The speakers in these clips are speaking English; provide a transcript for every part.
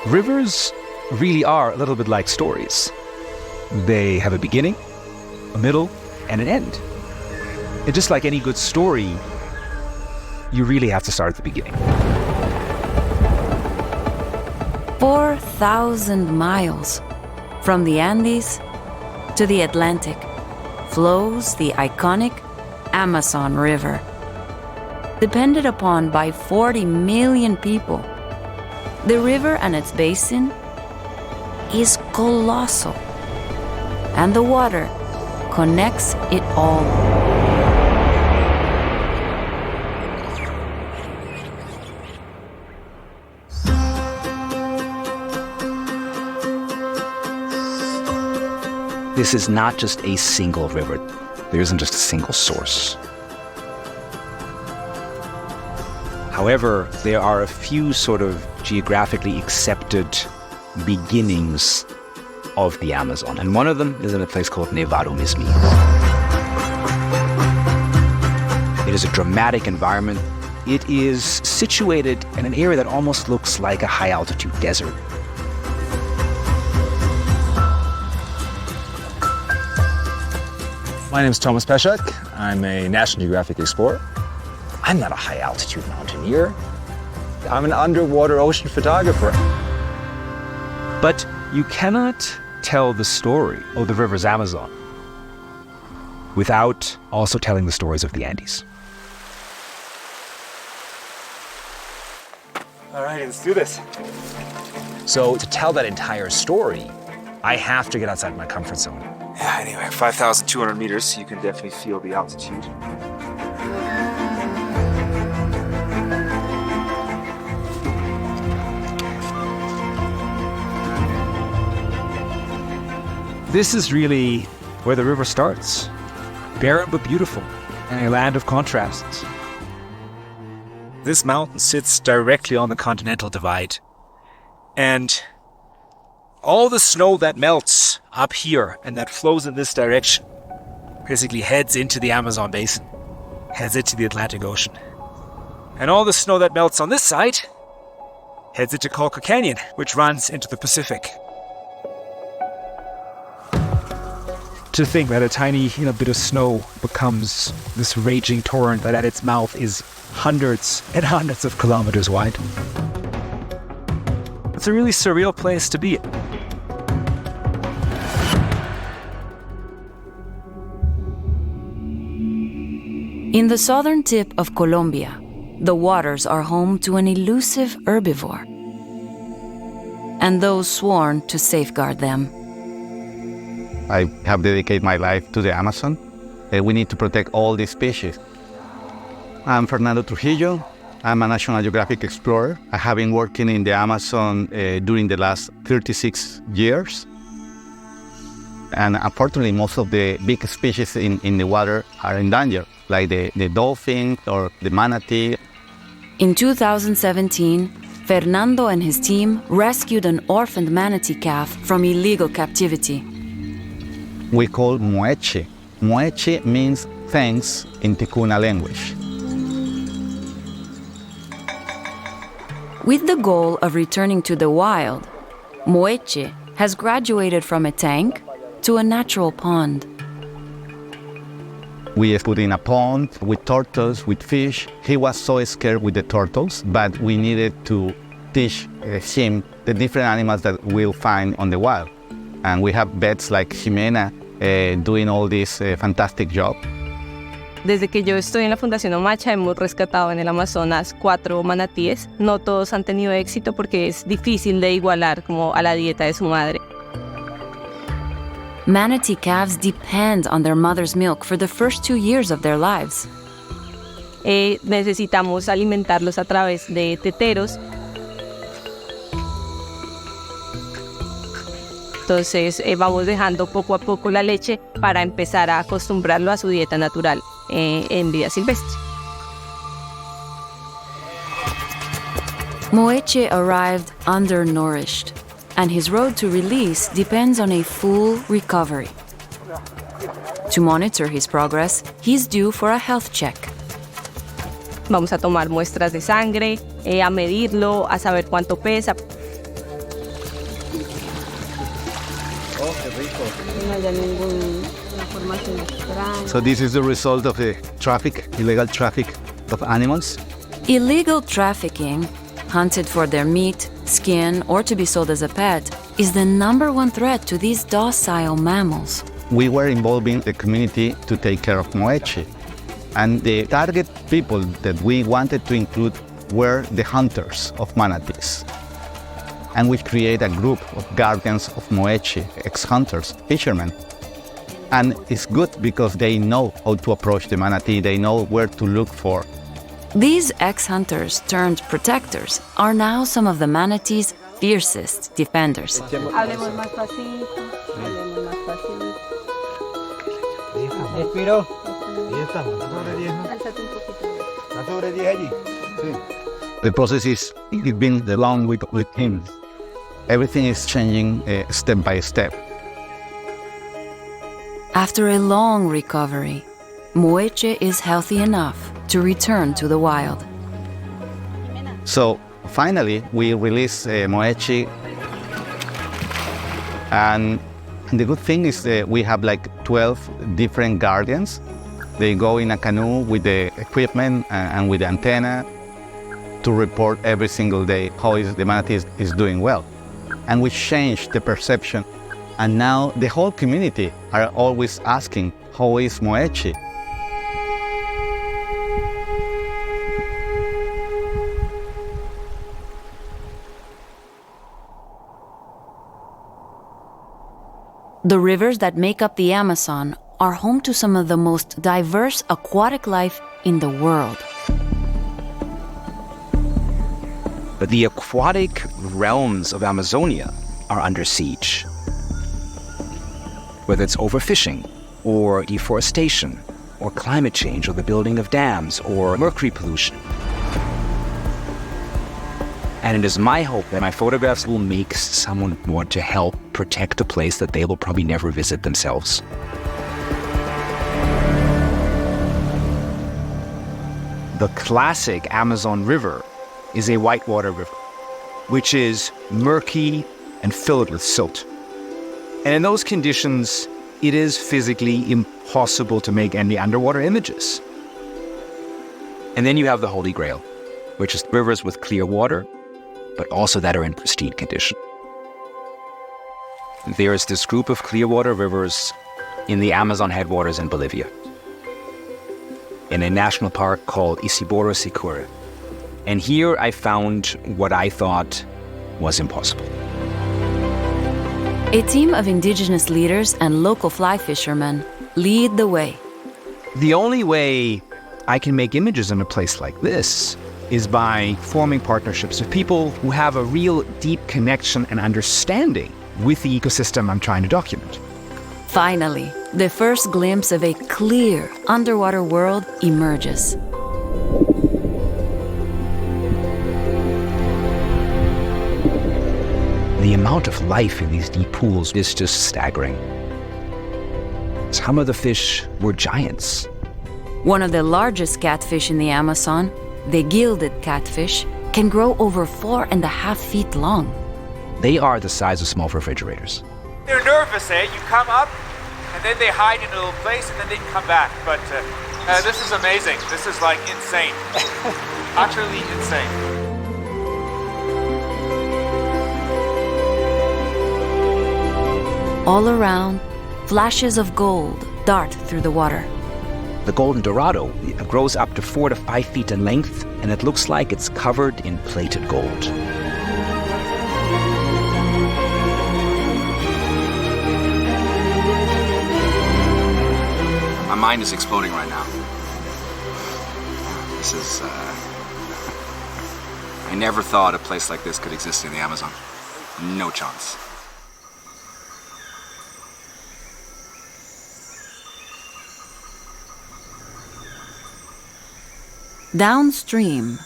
Rivers really are a little bit like stories. They have a beginning, a middle, and an end. And just like any good story, you really have to start at the beginning. 4,000 miles from the Andes to the Atlantic flows the iconic Amazon River. Depended upon by 40 million people, the river and its basin is colossal, and the water connects it all. This is not just a single river. There isn't just a single source. However, there are a few sort of geographically accepted beginnings of the Amazon, and one of them is in a place called Nevado Mismi. It is a dramatic environment. It is situated in an area that almost looks like a high-altitude desert. My name is Thomas Peschak. I'm a National Geographic explorer. I'm not a high-altitude mountaineer. I'm an underwater ocean photographer. But you cannot tell the story of the river's Amazon without also telling the stories of the Andes. All right, let's do this. So to tell that entire story, I have to get outside my comfort zone. Yeah, anyway, 5,200 meters, you can definitely feel the altitude. This is really where the river starts. Barren but beautiful, and a land of contrasts. This mountain sits directly on the Continental Divide. And all the snow that melts up here and that flows in this direction basically heads into the Amazon basin, heads into the Atlantic Ocean. And all the snow that melts on this side heads into Colca Canyon, which runs into the Pacific. To think that a tiny bit of snow becomes this raging torrent that at its mouth is hundreds and hundreds of kilometers wide. It's a really surreal place to be. In the southern tip of Colombia, the waters are home to an elusive herbivore, and those sworn to safeguard them. I have dedicated my life to the Amazon. We need to protect all these species. I'm Fernando Trujillo. I'm a National Geographic explorer. I have been working in the Amazon during the last 36 years. And unfortunately, most of the big species in the water are in danger, like the dolphin or the manatee. In 2017, Fernando and his team rescued an orphaned manatee calf from illegal captivity. We call moeche. Moeche means thanks in Ticuna language. With the goal of returning to the wild, Moeche has graduated from a tank to a natural pond. We put in a pond with turtles, with fish. He was so scared with the turtles, but we needed to teach him the different animals that we'll find on the wild. And we have vets like Jimena doing all this fantastic job. Desde que yo estoy en la Fundación Omacha hemos rescatado en el Amazonas 4 manatíes. No todos han tenido éxito porque es difícil de igualar como a la dieta de su madre. Manatee calves depend on their mother's milk for the first 2 years of their lives. Necesitamos alimentarlos a través de teteros. Entonces vamos dejando poco a poco la leche para empezar a acostumbrarlo a su dieta natural en vida silvestre. Moeche arrived undernourished, and his road to release depends on a full recovery. To monitor his progress, he's due for a health check. Vamos a tomar muestras de sangre, a medirlo, a saber cuánto pesa. So this is the result of the illegal traffic of animals. Illegal trafficking, hunted for their meat, skin, or to be sold as a pet, is the #1 threat to these docile mammals. We were involving the community to take care of Moechi. And the target people that we wanted to include were the hunters of manatees. And we create a group of guardians of Moechi, ex-hunters, fishermen. And it's good because they know how to approach the manatee, they know where to look for. These ex-hunters turned protectors are now some of the manatee's fiercest defenders. Hablemos más pasito, hablemos más pasito. Respiro. Ahí está, está sobre 10, ¿no? Álzate un poquito. Está sobre 10 allí. Sí. The process is being along with him. Everything is changing step by step. After a long recovery, Moeche is healthy enough to return to the wild. So finally, we release Moechi. And the good thing is that we have like 12 different guardians. They go in a canoe with the equipment and with the antenna to report every single day how the manatee is doing well. And we changed the perception. And now the whole community are always asking, how is Moechi? The rivers that make up the Amazon are home to some of the most diverse aquatic life in the world. But the aquatic realms of Amazonia are under siege. Whether it's overfishing, or deforestation, or climate change, or the building of dams, or mercury pollution. And it is my hope that my photographs will make someone want to help protect a place that they will probably never visit themselves. The classic Amazon River is a whitewater river, which is murky and filled with silt. And in those conditions, it is physically impossible to make any underwater images. And then you have the Holy Grail, which is rivers with clear water, but also that are in pristine condition. There is this group of clear water rivers in the Amazon headwaters in Bolivia, in a national park called Isiboro Sicure. And here I found what I thought was impossible. A team of indigenous leaders and local fly fishermen lead the way. The only way I can make images in a place like this is by forming partnerships with people who have a real deep connection and understanding with the ecosystem I'm trying to document. Finally, the first glimpse of a clear underwater world emerges. The amount of life in these deep pools is just staggering. Some of the fish were giants. One of the largest catfish in the Amazon, the gilded catfish, can grow over 4.5 feet long. They are the size of small refrigerators. They're nervous, eh? You come up, and then they hide in a little place, and then they come back. But this is amazing. This is like insane. Utterly insane. All around, flashes of gold dart through the water. The golden dorado grows up to 4 to 5 feet in length, and it looks like it's covered in plated gold. My mind is exploding right now. This is, I never thought a place like this could exist in the Amazon. No chance. Downstream,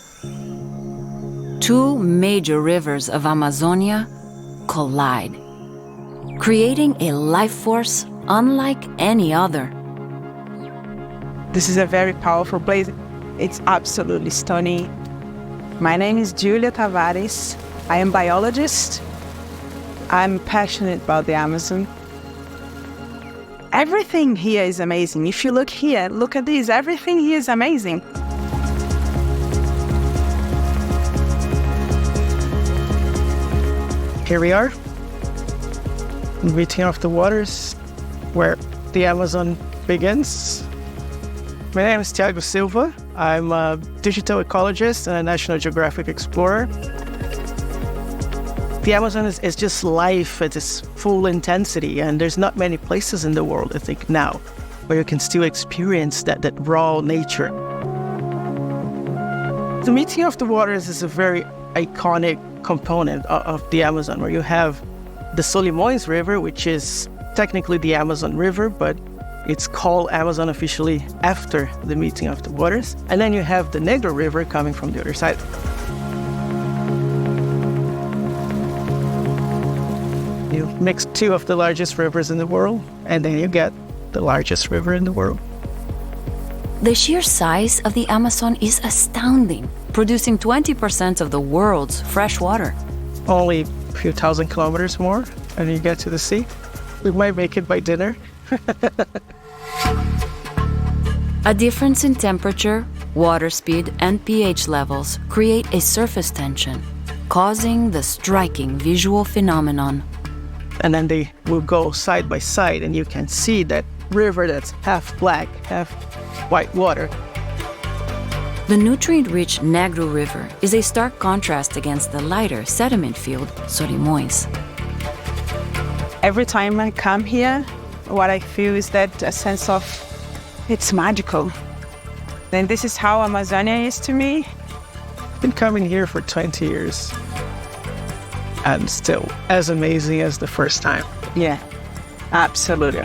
two major rivers of Amazonia collide, creating a life force unlike any other. This is a very powerful place. It's absolutely stunning. My name is Julia Tavares. I am a biologist. I'm passionate about the Amazon. Everything here is amazing. If you look here, look at this, everything here is amazing. Here we are, meeting of the waters, where the Amazon begins. My name is Thiago Silva. I'm a digital ecologist and a National Geographic explorer. The Amazon is just life at its full intensity, and there's not many places in the world, I think, now, where you can still experience that raw nature. The meeting of the waters is a very iconic component of the Amazon, where you have the Solimões River, which is technically the Amazon River, but it's called Amazon officially after the meeting of the waters. And then you have the Negro River coming from the other side. You mix two of the largest rivers in the world, and then you get the largest river in the world. The sheer size of the Amazon is astounding, producing 20% of the world's fresh water. Only a few thousand kilometers more, and you get to the sea. We might make it by dinner. A difference in temperature, water speed, and pH levels create a surface tension, causing the striking visual phenomenon. And then they will go side by side, and you can see that river that's half black, half white water. The nutrient-rich Negro River is a stark contrast against the lighter sediment-filled Solimões. Every time I come here, what I feel is that a sense of it's magical. And this is how Amazonia is to me. Been coming here for 20 years, and still as amazing as the first time. Yeah, absolutely.